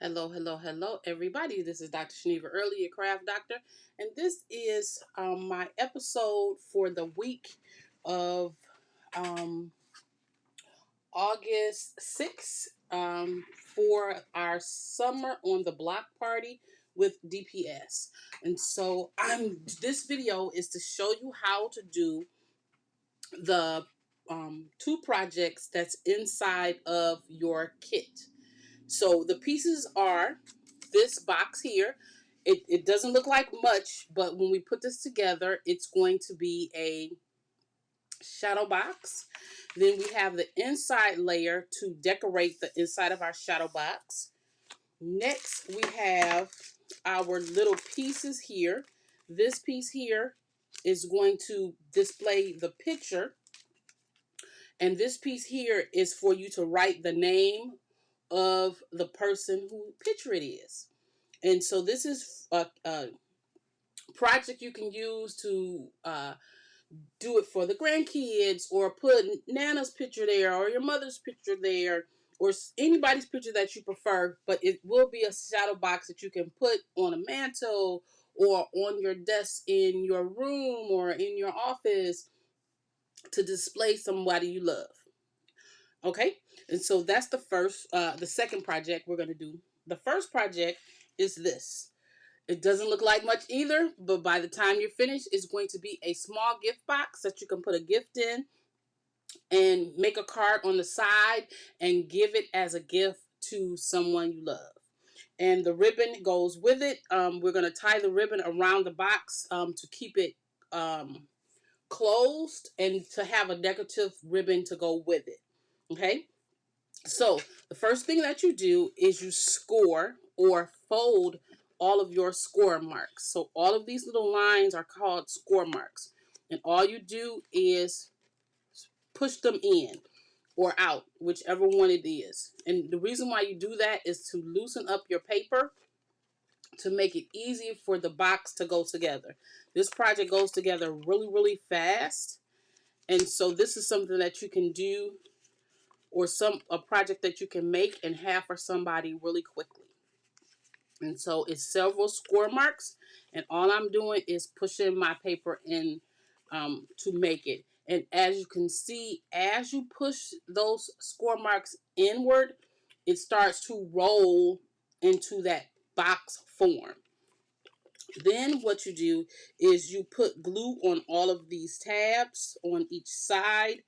Hello, hello, hello, everybody. This is Dr. Shaniva Early, your craft doctor, and this is my episode for the week of um, August 6th for our Summer on the Block party with DPS. And so this video is to show you how to do the two projects that's inside of your kit. So the pieces are this box here. It doesn't look like much, but when we put this together, it's going to be a shadow box. Then we have the inside layer to decorate the inside of our shadow box. Next, we have our little pieces here. This piece here is going to display the picture. And this piece here is for you to write the name of the person who picture it is. And so this is a project you can use to do it for the grandkids, or put Nana's picture there, or your mother's picture there, or anybody's picture that you prefer. But it will be a shadow box that you can put on a mantle or on your desk in your room or in your office to display somebody you love. Okay, and so that's the second project we're going to do. The first project is this. It doesn't look like much either, but by the time you're finished, it's going to be a small gift box that you can put a gift in and make a card on the side and give it as a gift to someone you love. And the ribbon goes with it. We're going to tie the ribbon around the box to keep it closed and to have a decorative ribbon to go with it. Okay. So the first thing that you do is you score or fold all of your score marks. So all of these little lines are called score marks. And all you do is push them in or out, whichever one it is. And the reason why you do that is to loosen up your paper to make it easy for the box to go together. This project goes together really, really fast. And so this is something that you can do, or a project that you can make and have for somebody really quickly. And so it's several score marks, and all I'm doing is pushing my paper in to make it. And as you can see, as you push those score marks inward, it starts to roll into that box form. Then what you do is you put glue on all of these tabs on each side,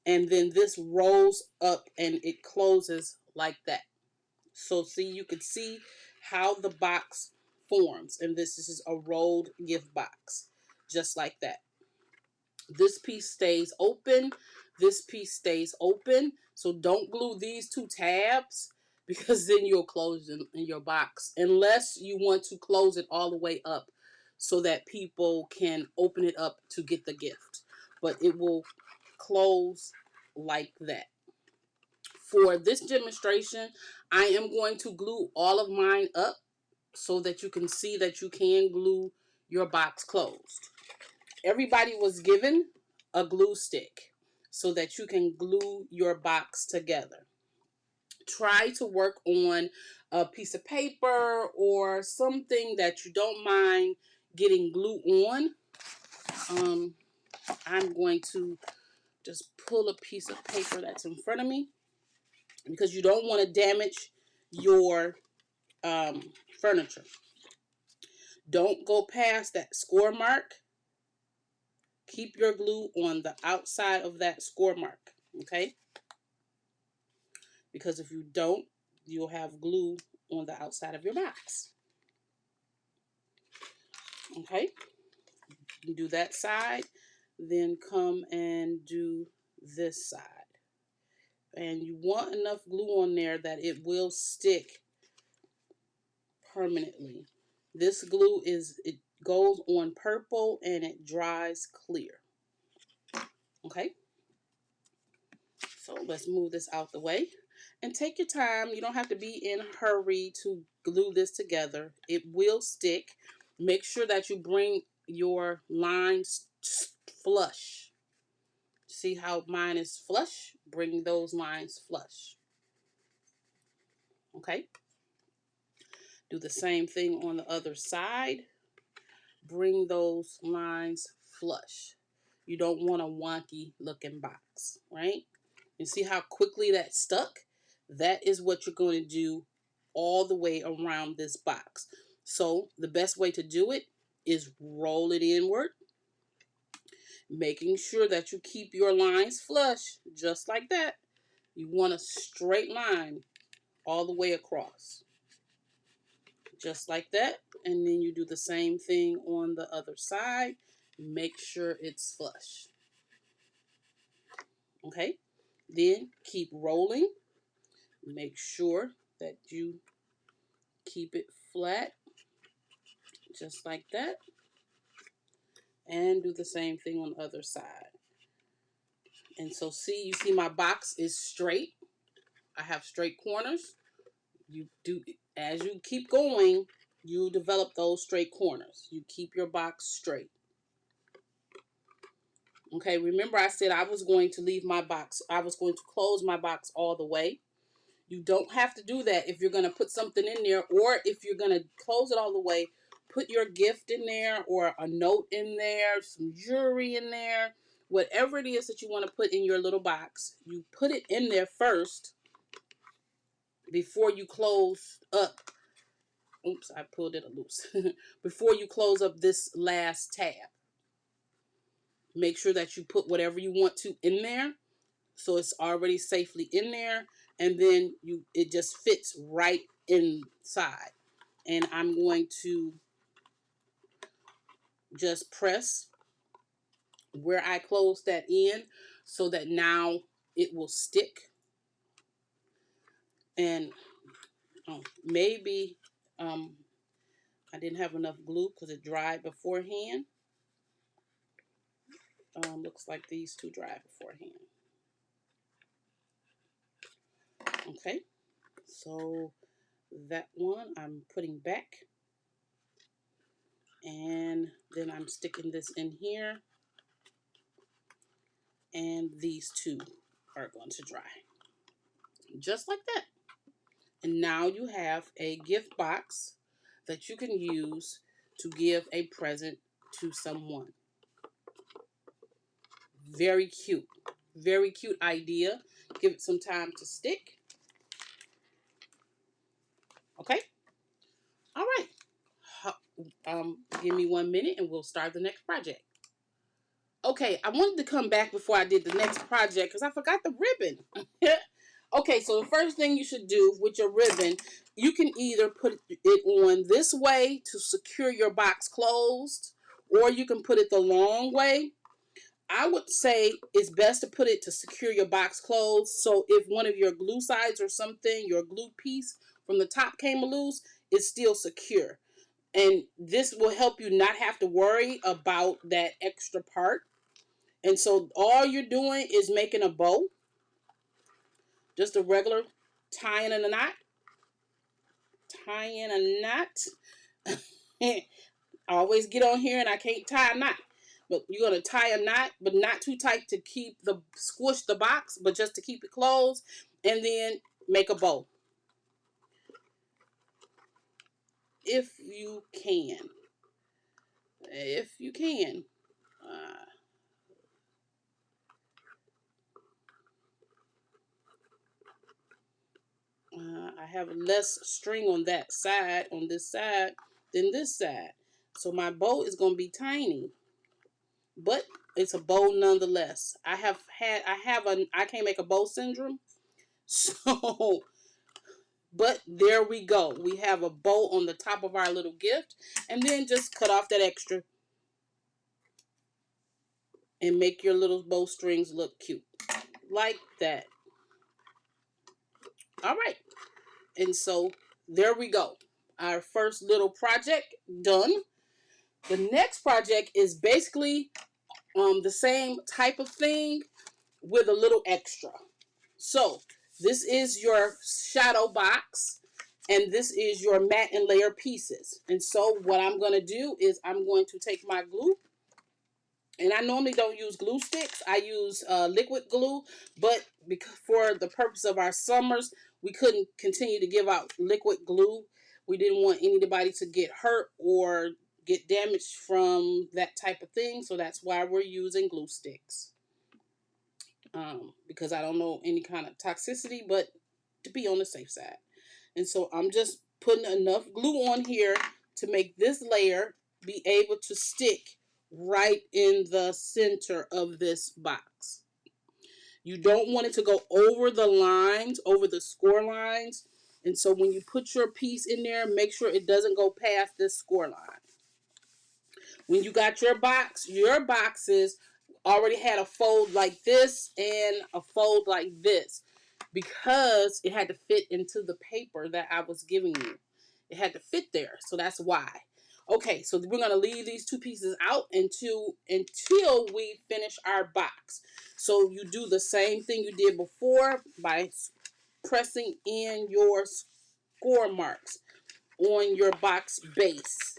and then this rolls up and it closes like that. So see, you can see how the box forms, and this is a rolled gift box, just like that. This piece stays open. This piece stays open. So don't glue these two tabs, because then you'll close in your box, unless you want to close it all the way up so that people can open it up to get the gift. But it will close like that. For this demonstration, I am going to glue all of mine up so that you can see that you can glue your box closed. Everybody was given a glue stick so that you can glue your box together. Try to work on a piece of paper or something that you don't mind getting glue on. I'm going to just pull a piece of paper that's in front of me, because you don't want to damage your furniture. Don't go past that score mark. Keep your glue on the outside of that score mark, okay? Because if you don't, you'll have glue on the outside of your box. Okay? You do that side, then come and do this side. And you want enough glue on there that it will stick permanently. This glue it goes on purple and it dries clear. Okay? So let's move this out the way. And take your time. You don't have to be in a hurry to glue this together. It will stick. Make sure that you bring your lines flush. See how mine is flush? Bring those lines flush. Okay? Do the same thing on the other side. Bring those lines flush. You don't want a wonky looking box, right? You see how quickly that stuck? That is what you're going to do all the way around this box. So the best way to do it is roll it inward, making sure that you keep your lines flush, just like that. You want a straight line all the way across, just like that. And then you do the same thing on the other side. Make sure it's flush. Okay, then keep rolling. Make sure that you keep it flat, just like that. And do the same thing on the other side. And so see, you see my box is straight. I have straight corners. You do, as you keep going, you develop those straight corners. You keep your box straight. Okay, remember I said I was going to leave my box, I was going to close my box all the way. You don't have to do that if you're going to put something in there, or if you're going to close it all the way, put your gift in there or a note in there, some jewelry in there, whatever it is that you want to put in your little box. You put it in there first before you close up. Oops, I pulled it loose. Before you close up this last tab. Make sure that you put whatever you want to in there, so it's already safely in there, and then it just fits right inside. And I'm going to just press where I closed that in so that now it will stick. And maybe I didn't have enough glue because it dried beforehand. Looks like these two dried beforehand. Okay, so that one I'm putting back. And then I'm sticking this in here. And these two are going to dry. Just like that. And now you have a gift box that you can use to give a present to someone. Very cute. Very cute idea. Give it some time to stick. Okay? All right. Give me 1 minute and we'll start the next project. Okay, I wanted to come back before I did the next project because I forgot the ribbon. Okay, so the first thing you should do with your ribbon, you can either put it on this way to secure your box closed, or you can put it the long way. I would say it's best to put it to secure your box closed, so if one of your glue sides or something, your glue piece from the top came loose, it's still secure. And this will help you not have to worry about that extra part. And so all you're doing is making a bow. Just a regular tying in a knot. Tying a knot. I always get on here and I can't tie a knot. But you're going to tie a knot, but not too tight to squish the box, but just to keep it closed. And then make a bow. If you can. If you can. I have less string on this side, than this side. So my bow is going to be tiny. But it's a bow nonetheless. I can't make a bow syndrome. So, but there we go. We have a bow on the top of our little gift. And then just cut off that extra. And make your little bowstrings look cute. Like that. All right. And so there we go. Our first little project done. The next project is basically the same type of thing with a little extra. So this is your shadow box, and this is your matte and layer pieces. And so what I'm going to do is I'm going to take my glue, and I normally don't use glue sticks. I use liquid glue, but because for the purpose of our summers, we couldn't continue to give out liquid glue. We didn't want anybody to get hurt or get damaged from that type of thing. So that's why we're using glue sticks. Because I don't know any kind of toxicity, but to be on the safe side. And so I'm just putting enough glue on here to make this layer be able to stick right in the center of this box. You don't want it to go over the lines, over the score lines. And so when you put your piece in there, make sure it doesn't go past this score line. When you got your boxes already had a fold like this and a fold like this, because it had to fit into the paper that I was giving you. It had to fit there, so that's why. Okay, so we're going to leave these two pieces out until we finish our box. So you do the same thing you did before by pressing in your score marks on your box base,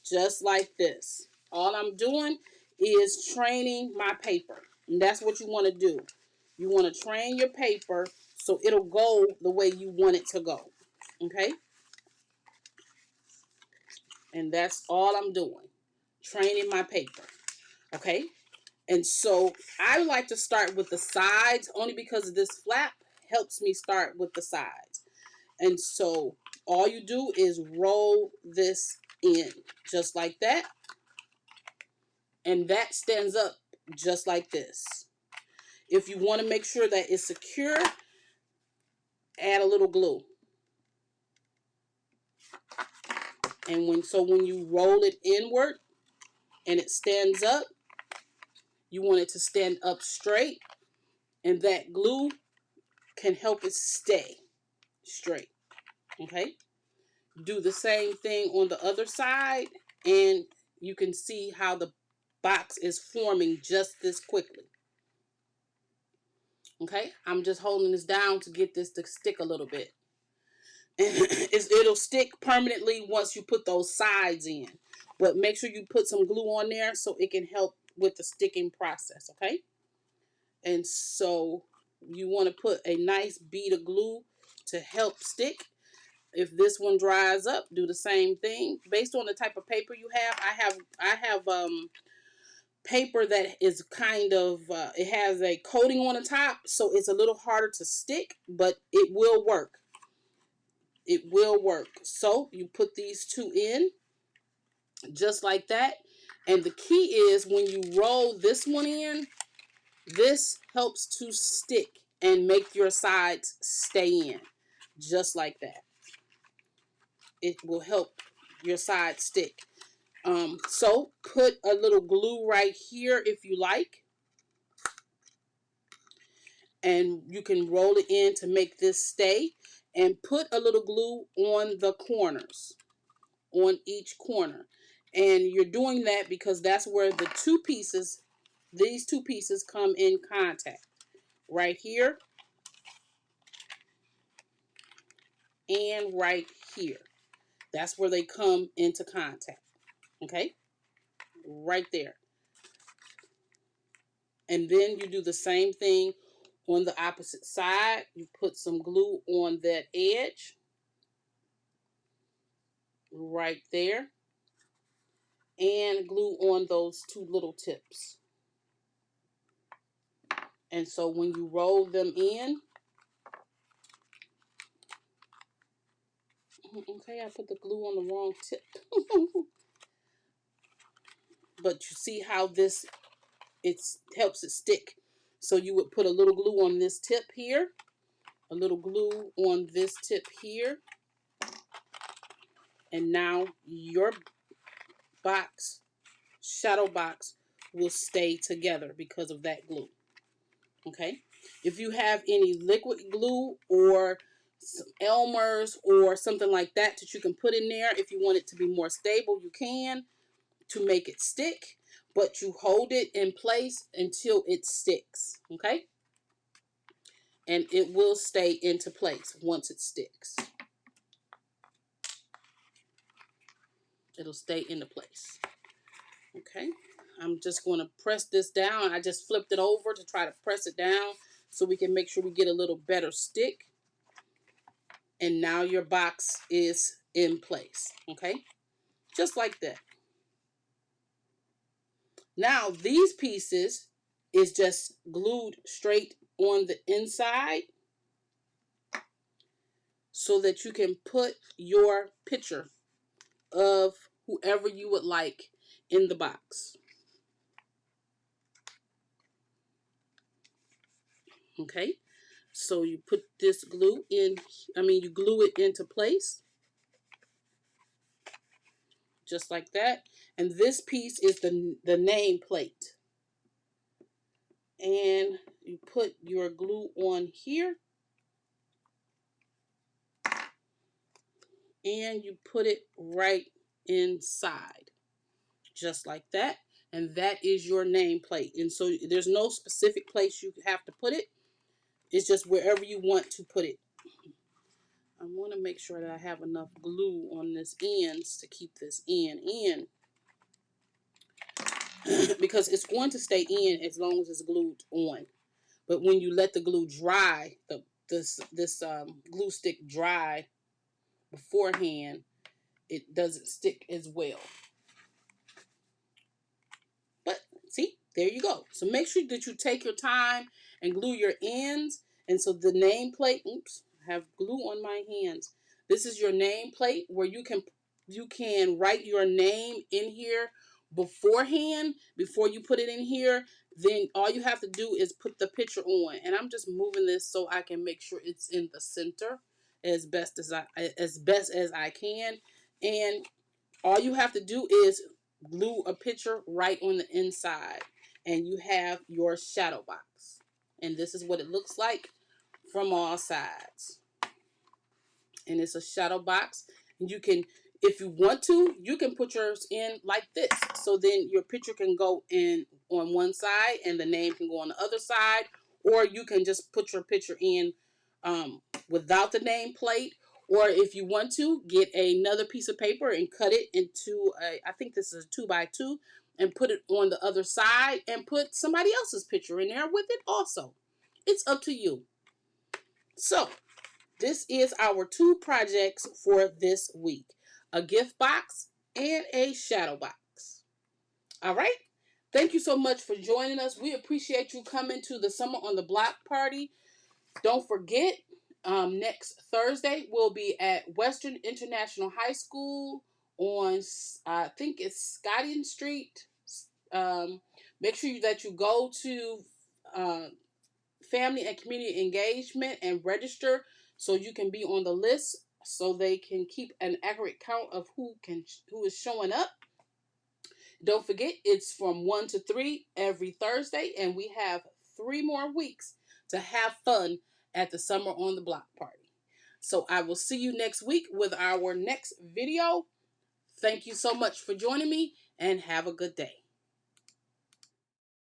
just like this. All I'm doing is training my paper, and that's what you want to do. You want to train your paper so it'll go the way you want it to go. Okay? And that's all I'm doing. Training my paper. Okay? And so I like to start with the sides only because this flap helps me start with the sides. And so all you do is roll this in just like that. And that stands up just like this. If you want to make sure that it's secure, add a little glue. And when you roll it inward and it stands up, you want it to stand up straight, and that glue can help it stay straight. Okay? Do the same thing on the other side, and you can see how the box is forming just this quickly. Okay? I'm just holding this down to get this to stick a little bit. It'll stick permanently once you put those sides in. But make sure you put some glue on there so it can help with the sticking process, okay? And so you want to put a nice bead of glue to help stick. If this one dries up, do the same thing. Based on the type of paper you have, I have paper that is kind of, it has a coating on the top, so it's a little harder to stick, but it will work. It will work. So you put these two in just like that. And the key is when you roll this one in, this helps to stick and make your sides stay in just like that. It will help your sides stick. So put a little glue right here if you like. And you can roll it in to make this stay. And put a little glue on the corners, on each corner. And you're doing that because that's where the two pieces, these two pieces come in contact. Right here and right here. That's where they come into contact. Okay? Right there. And then you do the same thing on the opposite side. You put some glue on that edge. Right there. And glue on those two little tips. And so when you roll them in, okay, I put the glue on the wrong tip. But you see how this, it helps it stick. So you would put a little glue on this tip here, a little glue on this tip here, and now your box, shadow box, will stay together because of that glue. Okay? If you have any liquid glue or some Elmer's or something like that that you can put in there, if you want it to be more stable, you can, to make it stick, but you hold it in place until it sticks. Okay? And it will stay into place once it sticks. It'll stay into place. Okay, I'm just going to press this down. I just flipped it over to try to press it down so we can make sure we get a little better stick. And now your box is in place. Okay, just like that. Now these pieces is just glued straight on the inside so that you can put your picture of whoever you would like in the box. Okay, so you put this glue in, you glue it into place just like that. And this piece is the name plate. And you put your glue on here and you put it right inside just like that. And that is your name plate. And so there's no specific place you have to put it. It's just wherever you want to put it. I want to make sure that I have enough glue on this ends to keep this end in because it's going to stay in as long as it's glued on. But when you let the glue dry, this glue stick dry beforehand, it doesn't stick as well. But see, there you go. So make sure that you take your time and glue your ends. And so the nameplate, oops, I have glue on my hands. This is your nameplate where you can write your name in here beforehand, before you put it in here. Then all you have to do is put the picture on. And I'm just moving this so I can make sure it's in the center as best as I can. And all you have to do is glue a picture right on the inside and you have your shadow box. And this is what it looks like from all sides. And it's a shadow box. And you can, if you want to, you can put yours in like this. So then your picture can go in on one side and the name can go on the other side. Or you can just put your picture in without the name plate. Or if you want to, get another piece of paper and cut it into I think this is a 2x2, and put it on the other side and put somebody else's picture in there with it also. It's up to you. So this is our 2 projects for this week. A gift box and a shadow box. All right. Thank you so much for joining us. We appreciate you coming to the Summer on the Block party. Don't forget, next Thursday we'll be at Western International High School on, I think it's Scottian Street. Make sure that you go to Family and Community Engagement and register so you can be on the list so they can keep an accurate count of who is showing up. Don't forget, it's from 1 to 3 every Thursday, and we have 3 more weeks to have fun at the Summer on the Block party. So I will see you next week with our next video. Thank you so much for joining me, and have a good day.